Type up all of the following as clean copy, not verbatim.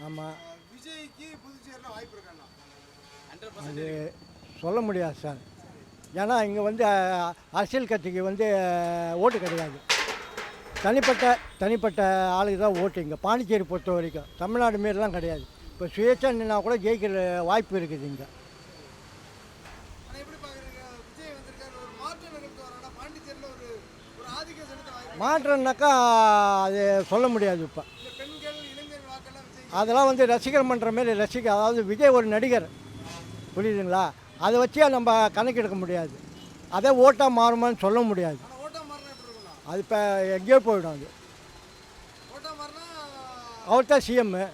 ஆமாம், அது சொல்ல முடியாது சார். ஏன்னா இங்கே வந்து அரசியல் கட்சிக்கு வந்து ஓட்டு கிடையாது. தனிப்பட்ட ஆளுக்கு தான் ஓட்டு. இங்கே பாண்டிச்சேரி பொறுத்த வரைக்கும் தமிழ்நாடு மாரிலாம் கிடையாது. இப்போ சுயேட்சா நின்னா கூட ஜெயிக்கிற வாய்ப்பு இருக்குது இங்கே. மாற்றம்னாக்கா அது சொல்ல முடியாது. இப்போ அதெல்லாம் வந்து ரசிகர் மன்ற மாரி அதாவது விஜய் ஒரு நடிகர், புரியுதுங்களா? அதை வச்சே நம்ம கணக்கெடுக்க முடியாது. அதே ஓட்டாக மாறுமான்னு சொல்ல முடியாது. அது இப்போ எங்கேயோ போயிடும். அது அவர் தான் சிஎம்மு.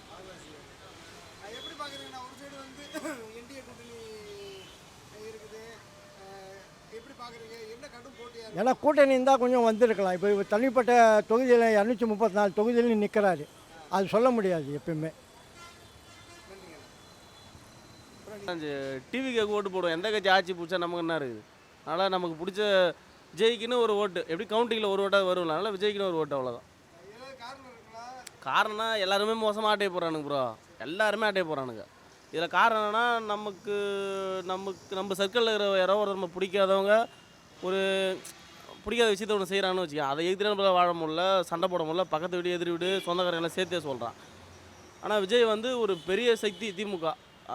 ஏன்னா கூட்டணி இருந்தால் கொஞ்சம் வந்திருக்கலாம். இப்போ தனிப்பட்ட தொகுதியில் 234 தொகுதியிலும் நிற்கிறாரு. அது சொல்ல முடியாது எப்பயுமே. டிவிக்கு ஓட்டு போடுவோம். எந்த கட்சி ஆட்சி பிடிச்சா நமக்கு என்ன இருக்குது? அதனால் நமக்கு பிடிச்ச விஜய்க்குன்னு ஒரு ஓட்டு, எப்படி கவுண்டிங்கில் ஒரு ஓட்டாக வரும்ல, அதனால் விஜய்க்குன்னு ஒரு ஓட்டு, அவ்வளோதான். காரணம் எல்லாருமே மோசமாக ஆட்டையை போடுறானுங்க ப்ரோ. எல்லாருமே ஆட்டையை போடுறானுங்க. இதில் காரணம் என்னன்னா, நம்ம சர்க்கிளில் இருக்கிற யாரோ ஒரு நம்ம பிடிக்காதவங்க ஒரு பிடிக்காத விஷயத்த ஒன்று செய்கிறான்னு வச்சுக்கோங்க. அதை எதிர்த்து நம்மள வாழ முடியல, சண்டை போட முடியல, பக்கத்து வீடு எதிர் வீடு சொந்தக்காரங்களாம் சேர்த்தே சொல்கிறான். ஆனால் விஜய் வந்து ஒரு பெரிய சக்தி. திமுக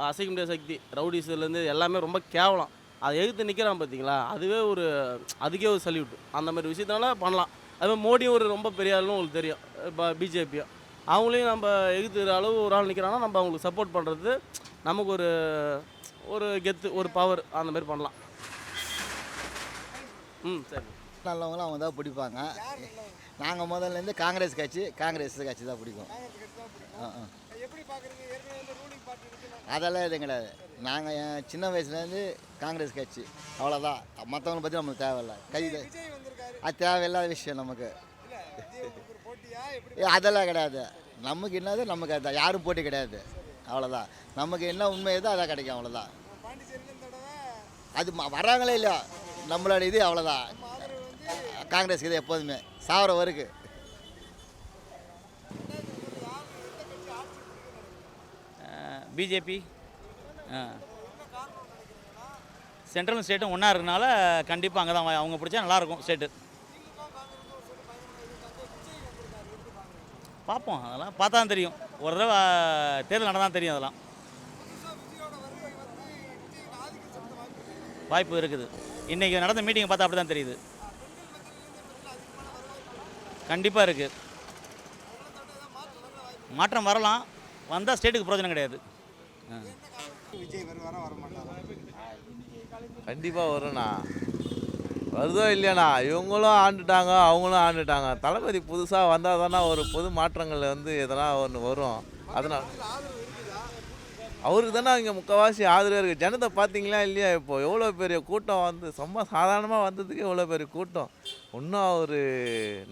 அசைக்க முடியாத சக்தி. ரவுடிஸ்லேருந்து எல்லாமே ரொம்ப கேவலம். அதை எதிர்த்து நிற்கிறான் பார்த்தீங்களா? அதுக்கே ஒரு சல்யூட். அந்த மாதிரி விஷயத்தினால பண்ணலாம். அதுமாதிரி மோடியும் ஒரு ரொம்ப பெரிய ஆளுன்னு உங்களுக்கு தெரியும். இப்போ பிஜேபியும் அவங்களையும் நம்ம எதிர்த்துற அளவு ஒரு ஆள் நிற்கிறான்னா நம்ம அவங்களுக்கு சப்போர்ட் பண்ணுறது நமக்கு ஒரு கெத்து, ஒரு பவர். அந்த மாதிரி பண்ணலாம். சரி. நல்லவங்களும் அவங்க தான் பிடிப்பாங்க. நாங்கள் முதல்லேருந்து காங்கிரஸ் கட்சி தான் பிடிக்கும். அதெல்லாம் எதுவும் கிடையாது. நாங்கள் சின்ன வயசுலேருந்து காங்கிரஸ் கட்சி, அவ்வளோதான். மற்றவங்களை பற்றி நமக்கு தேவையில்லை. அது தேவையில்லாத விஷயம் நமக்கு. அதெல்லாம் கிடையாது. நமக்கு என்னது நமக்கு அதுதான். யாரும் போட்டி கிடையாது, அவ்வளோதான். நமக்கு என்ன உண்மை எதோ அதான் கிடைக்கும், அவ்வளோதான். அது வராங்களே இல்லையா நம்மளோட இது, அவ்வளோதான். காங்கிரஸ் இது எப்போதுமே சாவர வருக்கு. பிஜேபி சென்ட்ரலும் ஸ்டேட்டும் ஒன்றா இருக்கிறனால கண்டிப்பாக அங்கே தான் அவங்க பிடிச்சா நல்லாயிருக்கும் ஸ்டேட்டு. பார்ப்போம், அதெல்லாம் பார்த்தா தான் தெரியும். ஒரு தடவை தேர்தல் நடந்தால் தெரியும். அதெல்லாம் வாய்ப்பு இருக்குது. இன்றைக்கி நடந்த மீட்டிங்கை பார்த்தா அப்படி தான் தெரியுது. கண்டிப்பாக இருக்குது. மாற்றம் வரலாம். வந்தால் ஸ்டேட்டுக்கு பிரயோஜனம் கிடையாது. கண்டிப்பாக வரும்ண்ணா. வருதோ இல்லையாண்ணா, இவங்களும் ஆண்டுட்டாங்க, அவங்களும் ஆண்டுட்டாங்க. தளபதி புதுசாக வந்தால் தானே ஒரு பொது மாற்றங்கள் வந்து எதனா ஒன்று வரும். அதனால் அவருக்கு தானே இங்கே முக்கால்வாசி ஆதரவு இருக்குது. ஜனத்தை பார்த்தீங்களா இல்லையா? இப்போது எவ்வளோ பெரிய கூட்டம் வந்து சும்மா சாதாரணமாக வந்ததுக்கு எவ்வளோ பெரிய கூட்டம். இன்னும் அவர்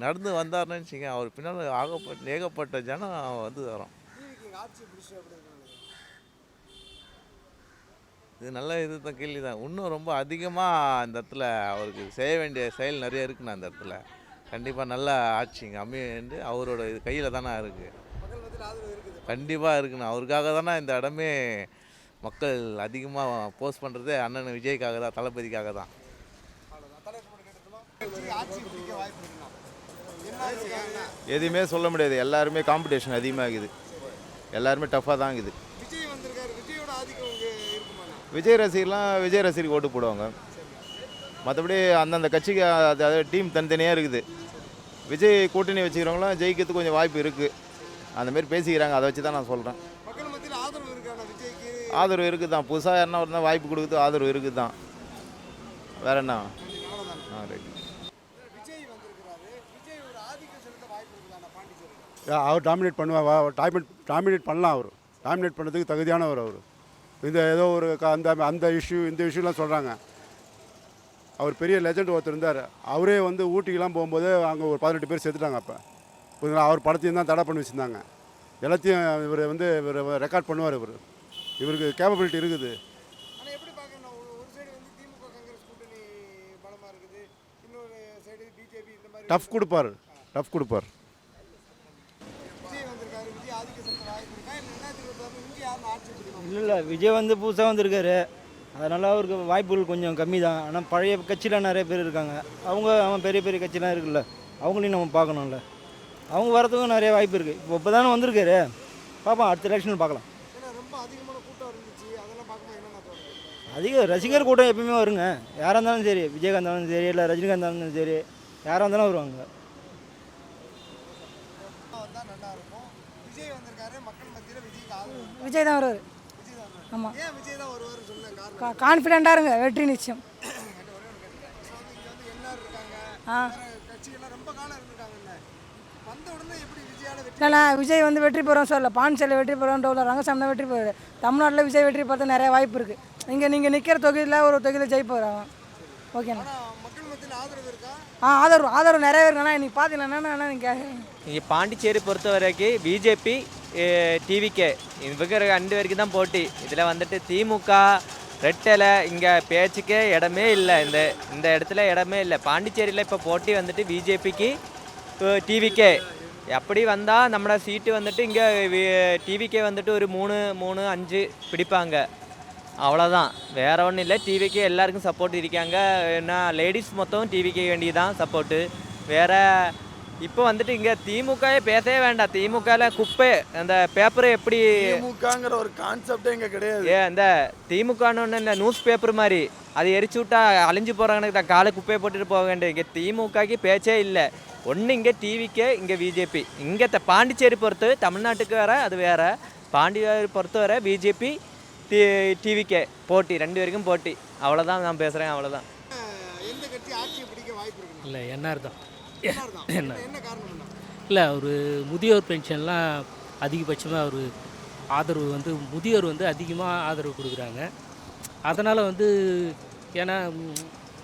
நடந்து வந்தார்னு வச்சுங்க, அவர் பின்னால் ஏகப்பட்ட ஜனம் வந்து வரும். இது நல்ல தான் கேள்வி தான். இன்னும் ரொம்ப அதிகமாக அந்த இடத்துல அவருக்கு செய்ய வேண்டிய செயல் நிறைய இருக்குண்ணா. அந்த இடத்துல கண்டிப்பாக நல்ல ஆட்சிங்க அமையண்டு அவரோட இது கையில் தானே இருக்குது. கண்டிப்பாக இருக்குண்ணா. அவருக்காக தானே இந்த இடமே மக்கள் அதிகமாக போஸ்ட் பண்ணுறதே அண்ணன் விஜய்க்காக தான், தளபதிக்காக தான். எதுவுமே சொல்ல முடியாது. எல்லாருமே காம்படிஷன் அதிகமாகுது. எல்லாருமே டஃப்பாக தான் இருக்குது. விஜய் ரசிகருக்கு ஓட்டு போடுவாங்க. மற்றபடி அந்தந்த கட்சிக்கு அதாவது டீம் தனித்தனியாக இருக்குது. விஜய் கூட்டணி வச்சுக்கிறவங்களாம் ஜெயிக்கிறதுக்கு கொஞ்சம் வாய்ப்பு இருக்குது. அந்தமாரி பேசிக்கிறாங்க. அதை வச்சு தான் நான் சொல்கிறேன். ஆதரவு இருக்குது தான். புதுசாக யாருன்னா ஒரு வாய்ப்பு கொடுக்குறது ஆதரவு இருக்குது தான். வேறு என்ன? அவர் டாமினேட் டாமினேட் பண்ணலாம். அவர் டாமினேட் பண்ணுறதுக்கு தகுதியானவர். அவர் இந்த ஏதோ ஒரு அந்த இஷ்யூ இந்த இஷ்யூலாம் சொல்கிறாங்க. அவர் பெரிய லெஜண்ட் ஒருத்தர் இருந்தார். அவரே வந்து ஊட்டிக்கெலாம் போகும்போது அங்கே ஒரு 18 பேர் செத்துட்டாங்க. அப்போ அவர் படத்தையும் தான் தடை பண்ணி வச்சுருந்தாங்க. எல்லாத்தையும் இவர் வந்து இவர் ரெக்கார்ட் பண்ணுவார். இவருக்கு கேப்பபிலிட்டி இருக்குது. டஃப் கொடுப்பார். இல்லை விஜய் வந்து புதுசாக வந்திருக்காரு, அதனால் அவருக்கு வாய்ப்புகள் கொஞ்சம் கம்மி தான். ஆனால் பழைய கட்சியில் நிறைய பேர் இருக்காங்க, அவன் பெரிய பெரிய கட்சிலாம் இருக்குல்ல, அவங்களையும் நம்ம பார்க்கணும்ல. அவங்க வரதுக்கும் நிறைய வாய்ப்பு இருக்குது. இப்போ தானே வந்திருக்காரு, பார்ப்போம் அடுத்த எலெக்ஷனில் பார்க்கலாம். அதிக ரசிகர் கூட்டம் எப்பயுமே வருங்க, யாராக இருந்தாலும் சரி, விஜயகாந்த் இருந்தாலும் சரி, இல்லை ரஜினிகாந்த் இருந்தாலும் சரி, யாராக இருந்தாலும் வருவாங்க. விஜய் தான் வருவார். ஆமாம், கான்ஃபிடென்ட்டாக இருங்க, வெற்றி நிச்சயம். இல்லைண்ணா, விஜய் வந்து வெற்றி பெறுவோம் சொல்லல, பாண்டிச்சேரியில் வெற்றி பெறுவோம், ரங்கசாமி தான் வெற்றி பெறுவார். தமிழ்நாட்டில் விஜய் வெற்றி பெறது நிறைய வாய்ப்பு இருக்குது. இங்கே நீங்கள் நிற்கிற தொகுதியில் ஒரு தொகுதியில் ஜெயிப்பார் அவன். ஓகேண்ணா. ஆதரவு நிறைய இருக்குண்ணா. இன்றைக்கி பார்த்தீங்கன்னா நீங்கள் இங்கே பாண்டிச்சேரி பொறுத்த வரைக்கும் பிஜேபி டிவிகே இவங்க ரெண்டு பேருக்கு தான் போட்டி. இதில் வந்துட்டு திமுக ரெட்டலை இங்கே பேச்சுக்கே இடமே இல்லை. இந்த இடத்துல இடமே இல்லை. பாண்டிச்சேரியில் இப்போ போட்டி வந்துட்டு பிஜேபிக்கு டிவிகே. அப்படி வந்தால் நம்மளோட சீட்டு வந்துட்டு இங்கே டிவிக்கே வந்துட்டு ஒரு 3-5 பிடிப்பாங்க, அவ்வளோதான், வேறு ஒன்றும் இல்லை. டிவிக்கே எல்லாருக்கும் சப்போர்ட் இருக்காங்க. ஏன்னா லேடிஸ் மொத்தம் டிவிக்கே வேண்டியதான் சப்போர்ட்டு. வேறு இப்போ வந்துட்டு இங்கே திமுகவே பேசவே வேண்டாம். திமுகவில் குப்பை அந்த பேப்பரை எப்படி திமுகங்கிற ஒரு கான்செப்டே இங்கே கிடையாது. இந்த திமுகன்னு ஒன்று இந்த நியூஸ் பேப்பர் மாதிரி அது எரிச்சு விட்டா அழிஞ்சு போகிறாங்கன்னு தான் காலை குப்பையை போட்டுட்டு போக வேண்டிய. இங்கே திமுகக்கு பேச்சே இல்லை. ஒன்று இங்கே டிவிக்கே, இங்கே பிஜேபி. இங்கே பாண்டிச்சேரி பொறுத்து தமிழ்நாட்டுக்கு வேறு அது வேறு. பாண்டிச்சேரி பொறுத்த வரை பிஜேபி டிவிக்கே போட்டி, 2 பேருக்கும் போட்டி, அவ்வளோதான் நான் பேசுகிறேன், அவ்வளோதான். இல்லை என்ஆர் தான். இல்லை ஒரு முதியோர் பென்ஷன்லாம் அதிகபட்சமாக ஒரு ஆதரவு வந்து முதியோர் வந்து அதிகமாக ஆதரவு கொடுக்குறாங்க. அதனால் வந்து ஏன்னா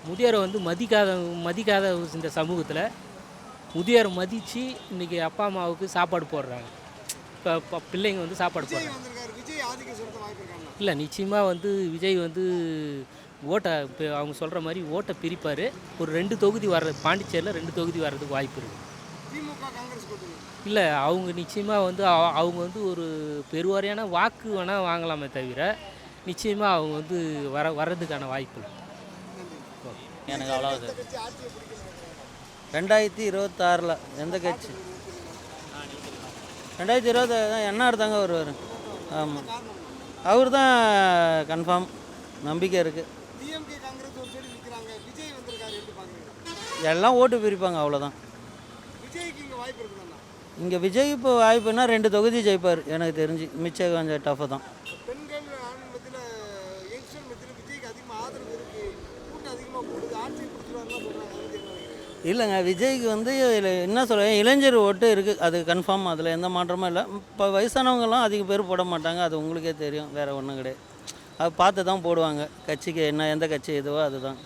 முதியோரை வந்து மதிக்காத இந்த சமூகத்தில் முதியோரை மதித்து இன்றைக்கி அப்பா அம்மாவுக்கு சாப்பாடு போடுறாங்க. இப்போ பிள்ளைங்க வந்து சாப்பாடு போடுறாங்க. இல்லை நிச்சயமாக வந்து விஜய் வந்து ஓட்டை இப்போ அவங்க சொல்கிற மாதிரி ஓட்டை பிரிப்பார். ஒரு 2 தொகுதி வர்றது, பாண்டிச்சேரியில் 2 தொகுதி வர்றதுக்கு வாய்ப்பு இருக்குது. இல்லை அவங்க நிச்சயமாக வந்து அவங்க வந்து ஒரு பெருவாரியான வாக்கு வேணால் வாங்கலாமே தவிர நிச்சயமாக அவங்க வந்து வர்றதுக்கான வாய்ப்பு இல்லை. எனக்கு அவ்வளோ 2026 எந்த கட்சி 2020 தான் என்ஆர் தாங்க வருவார். ஆமாம், அவர் தான் கன்ஃபார்ம், நம்பிக்கை இருக்குது. எல்லாம் ஓட்டு பிரிப்பாங்க, அவ்வளோதான். இங்கே விஜய் இப்போ வாய்ப்புன்னா 2 தொகுதி ஜெயிப்பார் எனக்கு தெரிஞ்சு. மிச்சம் கொஞ்சம் டஃப்பு தான். இல்லைங்க, விஜய்க்கு வந்து என்ன சொல்கிறேன், இளைஞர் ஓட்டு இருக்குது, அது கன்ஃபார்ம், அதில் எந்த மாற்றமும் இல்லை. இப்போ வயசானவங்கலாம் அதிக பேர் போட மாட்டாங்க, அது உங்களுக்கே தெரியும், வேறு ஒன்றும் கிடையாது. அது பார்த்து தான் போடுவாங்க. கட்சிக்கு என்ன எந்த கட்சி எதுவோ அதுதான்.